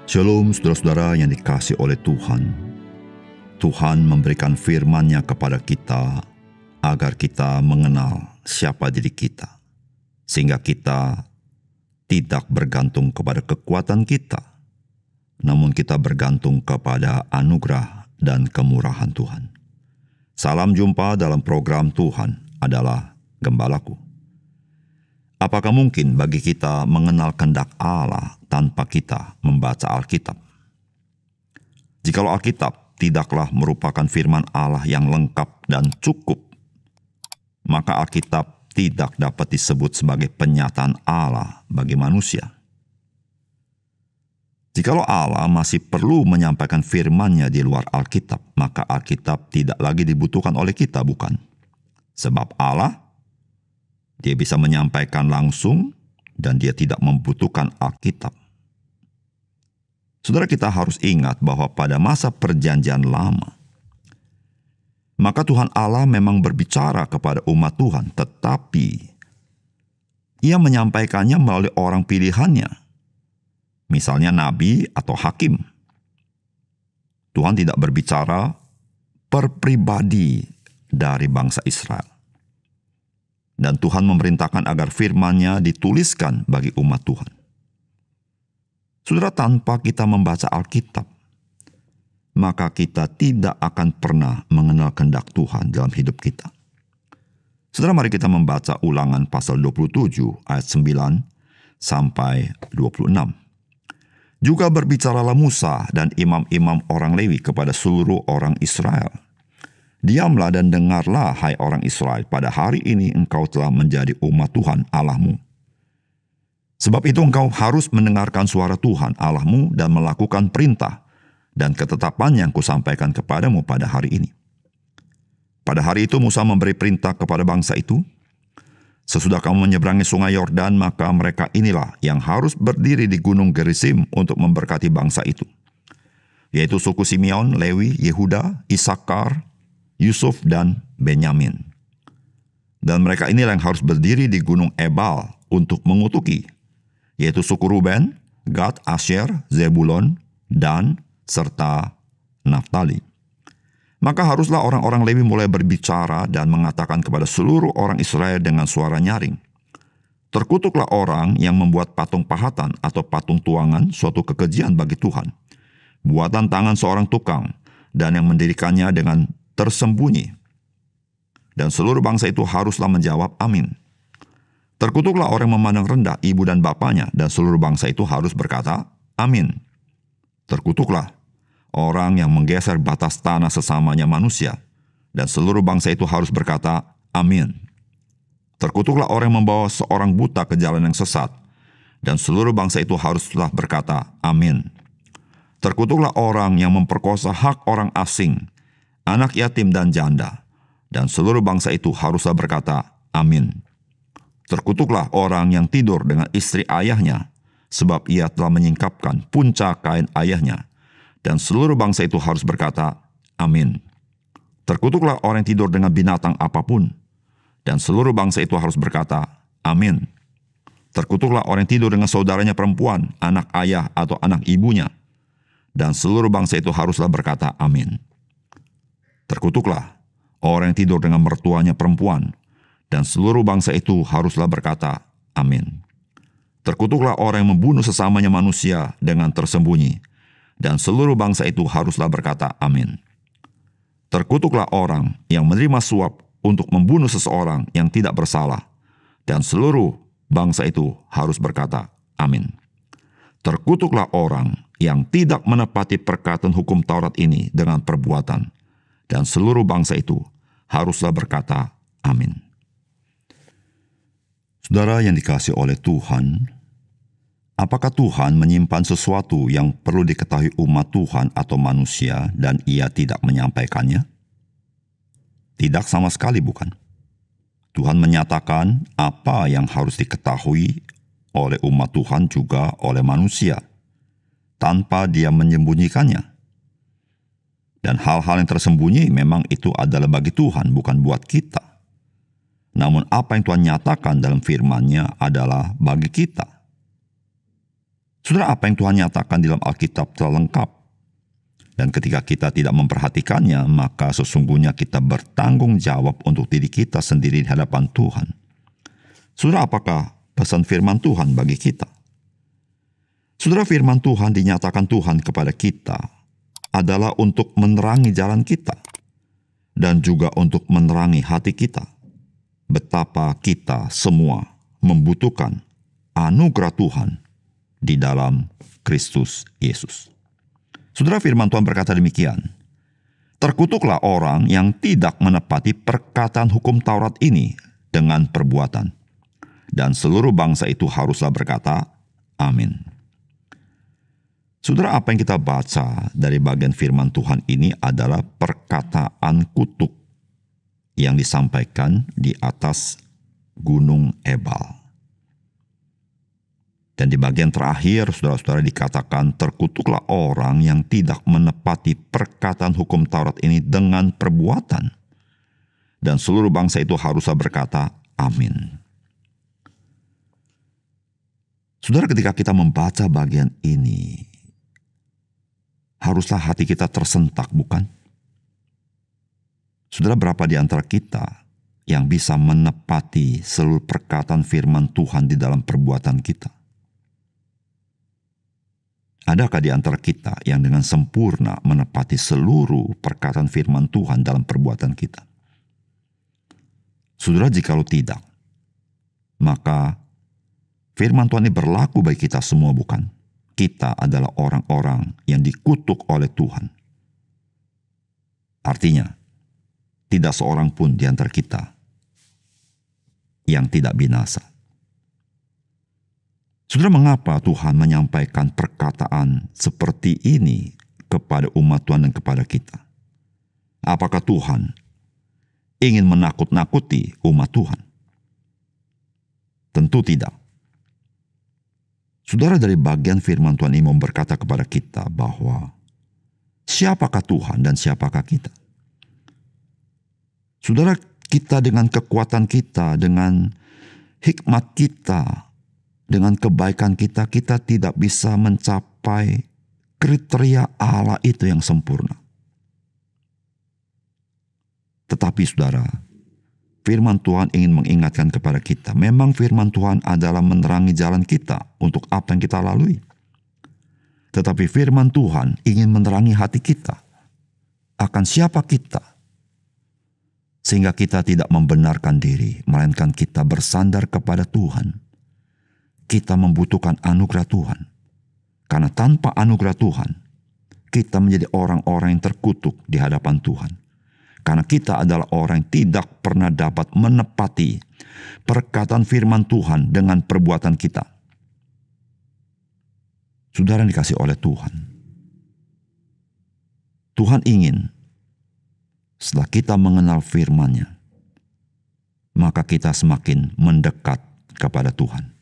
Shalom saudara-saudara yang dikasihi oleh Tuhan. Tuhan memberikan firman-Nya kepada kita agar kita mengenal siapa diri kita, sehingga kita tidak bergantung kepada kekuatan kita, namun kita bergantung kepada anugerah dan kemurahan Tuhan. Salam jumpa dalam program Tuhan adalah Gembalaku. Apakah mungkin bagi kita mengenal kehendak Allah tanpa kita membaca Alkitab? Jikalau Alkitab tidaklah merupakan firman Allah yang lengkap dan cukup, maka Alkitab tidak dapat disebut sebagai penyataan Allah bagi manusia. Jikalau Allah masih perlu menyampaikan firman-Nya di luar Alkitab, maka Alkitab tidak lagi dibutuhkan oleh kita, bukan? Sebab Allah, Dia bisa menyampaikan langsung dan Dia tidak membutuhkan Alkitab. Saudara, kita harus ingat bahwa pada masa Perjanjian Lama, maka Tuhan Allah memang berbicara kepada umat Tuhan, tetapi Ia menyampaikannya melalui orang pilihannya, misalnya nabi atau hakim. Tuhan tidak berbicara per pribadi dari bangsa Israel. Dan Tuhan memerintahkan agar firman-Nya dituliskan bagi umat Tuhan. Saudara, tanpa kita membaca Alkitab, maka kita tidak akan pernah mengenal kehendak Tuhan dalam hidup kita. Saudara, mari kita membaca Ulangan pasal 27 ayat 9 sampai 26. Juga berbicaralah Musa dan imam-imam orang Lewi kepada seluruh orang Israel. Diamlah dan dengarlah, hai orang Israel, pada hari ini engkau telah menjadi umat Tuhan Allahmu. Sebab itu engkau harus mendengarkan suara Tuhan Allahmu dan melakukan perintah dan ketetapan yang kusampaikan kepadamu pada hari ini. Pada hari itu Musa memberi perintah kepada bangsa itu, sesudah kamu menyeberangi sungai Yordan, maka mereka inilah yang harus berdiri di gunung Gerizim untuk memberkati bangsa itu, yaitu suku Simeon, Lewi, Yehuda, Isakar, Yusuf, dan Benyamin. Dan mereka inilah yang harus berdiri di gunung Ebal untuk mengutuki, yaitu suku Ruben, Gad, Asyer, Zebulon, Dan, serta Naftali. Maka haruslah orang-orang Lewi mulai berbicara dan mengatakan kepada seluruh orang Israel dengan suara nyaring, terkutuklah orang yang membuat patung pahatan atau patung tuangan, suatu kekejian bagi Tuhan, buatan tangan seorang tukang, dan yang mendirikannya dengan tersembunyi. Dan seluruh bangsa itu haruslah menjawab amin. Terkutuklah orang memandang rendah ibu dan bapaknya, dan seluruh bangsa itu harus berkata amin. Terkutuklah orang yang menggeser batas tanah sesamanya manusia, dan seluruh bangsa itu harus berkata amin. Terkutuklah orang yang membawa seorang buta ke jalan yang sesat, dan seluruh bangsa itu haruslah berkata amin. Terkutuklah orang yang memperkosa hak orang asing, anak yatim dan janda, dan seluruh bangsa itu haruslah berkata amin. Terkutuklah orang yang tidur dengan istri ayahnya, sebab ia telah menyingkapkan puncak kain ayahnya, dan seluruh bangsa itu harus berkata amin. Terkutuklah orang yang tidur dengan binatang apapun, dan seluruh bangsa itu harus berkata amin. Terkutuklah orang yang tidur dengan saudaranya perempuan, anak ayah atau anak ibunya, dan seluruh bangsa itu haruslah berkata amin. Terkutuklah orang yang tidur dengan mertuanya perempuan, dan seluruh bangsa itu haruslah berkata amin. Terkutuklah orang yang membunuh sesamanya manusia dengan tersembunyi, dan seluruh bangsa itu haruslah berkata amin. Terkutuklah orang yang menerima suap untuk membunuh seseorang yang tidak bersalah, dan seluruh bangsa itu harus berkata amin. Terkutuklah orang yang tidak menepati perkataan hukum Taurat ini dengan perbuatan, dan seluruh bangsa itu haruslah berkata amin. Saudara yang dikasihi oleh Tuhan, apakah Tuhan menyimpan sesuatu yang perlu diketahui umat Tuhan atau manusia dan Ia tidak menyampaikannya? Tidak sama sekali, bukan? Tuhan menyatakan apa yang harus diketahui oleh umat Tuhan juga oleh manusia, tanpa Dia menyembunyikannya. Dan hal-hal yang tersembunyi memang itu adalah bagi Tuhan, bukan buat kita. Namun apa yang Tuhan nyatakan dalam firman-Nya adalah bagi kita. Saudara, apa yang Tuhan nyatakan di dalam Alkitab telah lengkap. Dan ketika kita tidak memperhatikannya, maka sesungguhnya kita bertanggung jawab untuk diri kita sendiri di hadapan Tuhan. Saudara, apakah pesan firman Tuhan bagi kita? Saudara, firman Tuhan dinyatakan Tuhan kepada kita adalah untuk menerangi jalan kita dan juga untuk menerangi hati kita. Betapa kita semua membutuhkan anugerah Tuhan di dalam Kristus Yesus. Saudara, firman Tuhan berkata demikian, "Terkutuklah orang yang tidak menepati perkataan hukum Taurat ini dengan perbuatan." Dan seluruh bangsa itu haruslah berkata, "Amin." Saudara, apa yang kita baca dari bagian firman Tuhan ini adalah perkataan kutuk yang disampaikan di atas Gunung Ebal. Dan di bagian terakhir, saudara-saudara, dikatakan, "Terkutuklah orang yang tidak menepati perkataan hukum Taurat ini dengan perbuatan." Dan seluruh bangsa itu haruslah berkata, "Amin." Saudara, ketika kita membaca bagian ini, haruslah hati kita tersentak, bukan? Saudara, berapa di antara kita yang bisa menepati seluruh perkataan firman Tuhan di dalam perbuatan kita? Adakah di antara kita yang dengan sempurna menepati seluruh perkataan firman Tuhan dalam perbuatan kita? Saudara, jikalau tidak, maka firman Tuhan ini berlaku bagi kita semua, bukan? Kita adalah orang-orang yang dikutuk oleh Tuhan. Artinya, tidak seorang pun di antara kita yang tidak binasa. Saudara, mengapa Tuhan menyampaikan perkataan seperti ini kepada umat Tuhan dan kepada kita? Apakah Tuhan ingin menakut-nakuti umat Tuhan? Tentu tidak. Saudara, dari bagian firman Tuhan ini berkata kepada kita bahwa siapakah Tuhan dan siapakah kita? Saudara, kita dengan kekuatan kita, dengan hikmat kita, dengan kebaikan kita, kita tidak bisa mencapai kriteria Allah itu yang sempurna. Tetapi saudara, firman Tuhan ingin mengingatkan kepada kita, memang firman Tuhan adalah menerangi jalan kita untuk apa yang kita lalui. Tetapi firman Tuhan ingin menerangi hati kita akan siapa kita, sehingga kita tidak membenarkan diri, melainkan kita bersandar kepada Tuhan. Kita membutuhkan anugerah Tuhan. Karena tanpa anugerah Tuhan, kita menjadi orang-orang yang terkutuk di hadapan Tuhan. Karena kita adalah orang yang tidak pernah dapat menepati perkataan firman Tuhan dengan perbuatan kita. Saudara yang dikasihi oleh Tuhan, Tuhan ingin setelah kita mengenal firman-Nya, maka kita semakin mendekat kepada Tuhan.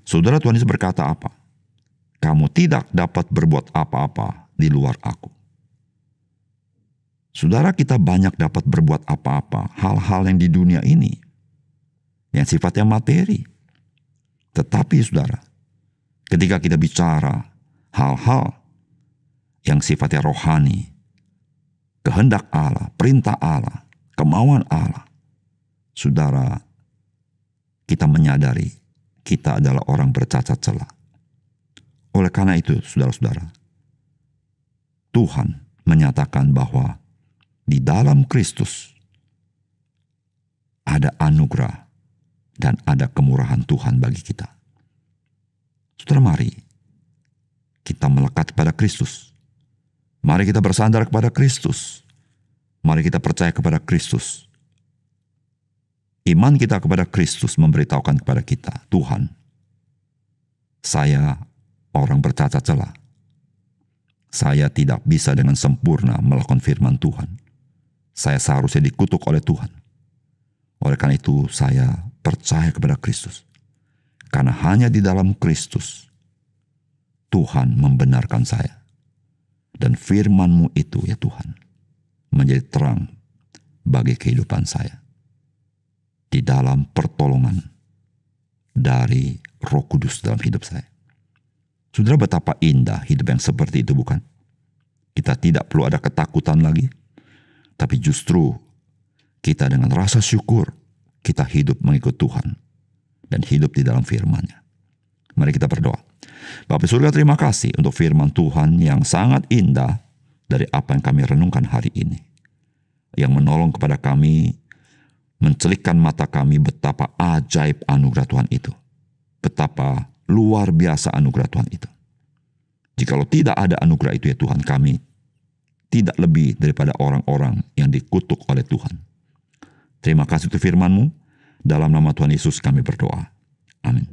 Saudara, Tuhan Yesus berkata apa? "Kamu tidak dapat berbuat apa-apa di luar aku." Saudara, kita banyak dapat berbuat apa-apa, hal-hal yang di dunia ini, yang sifatnya materi. Tetapi saudara, ketika kita bicara hal-hal yang sifatnya rohani, kehendak Allah, perintah Allah, kemauan Allah, saudara, kita menyadari kita adalah orang bercacat celah. Oleh karena itu, saudara-saudara, Tuhan menyatakan bahwa di dalam Kristus ada anugerah dan ada kemurahan Tuhan bagi kita. Saudara, mari kita melekat kepada Kristus. Mari kita bersandar kepada Kristus. Mari kita percaya kepada Kristus. Iman kita kepada Kristus memberitahukan kepada kita, Tuhan, saya orang bercacat celah. Saya tidak bisa dengan sempurna melakukan firman Tuhan. Saya seharusnya dikutuk oleh Tuhan. Oleh karena itu saya percaya kepada Kristus. Karena hanya di dalam Kristus Tuhan membenarkan saya. Dan firman-Mu itu, ya Tuhan, menjadi terang bagi kehidupan saya. Di dalam pertolongan dari Roh Kudus dalam hidup saya. Saudara, betapa indah hidup yang seperti itu, bukan? Kita tidak perlu ada ketakutan lagi, tapi justru kita dengan rasa syukur, kita hidup mengikut Tuhan dan hidup di dalam firman-Nya. Mari kita berdoa. Bapa surga, terima kasih untuk firman Tuhan yang sangat indah dari apa yang kami renungkan hari ini, yang menolong kepada kami, mencelikkan mata kami betapa ajaib anugerah Tuhan itu, betapa luar biasa anugerah Tuhan itu. Jikalau tidak ada anugerah itu ya Tuhan, kami tidak lebih daripada orang-orang yang dikutuk oleh Tuhan. Terima kasih untuk firman-Mu. Dalam nama Tuhan Yesus kami berdoa. Amin.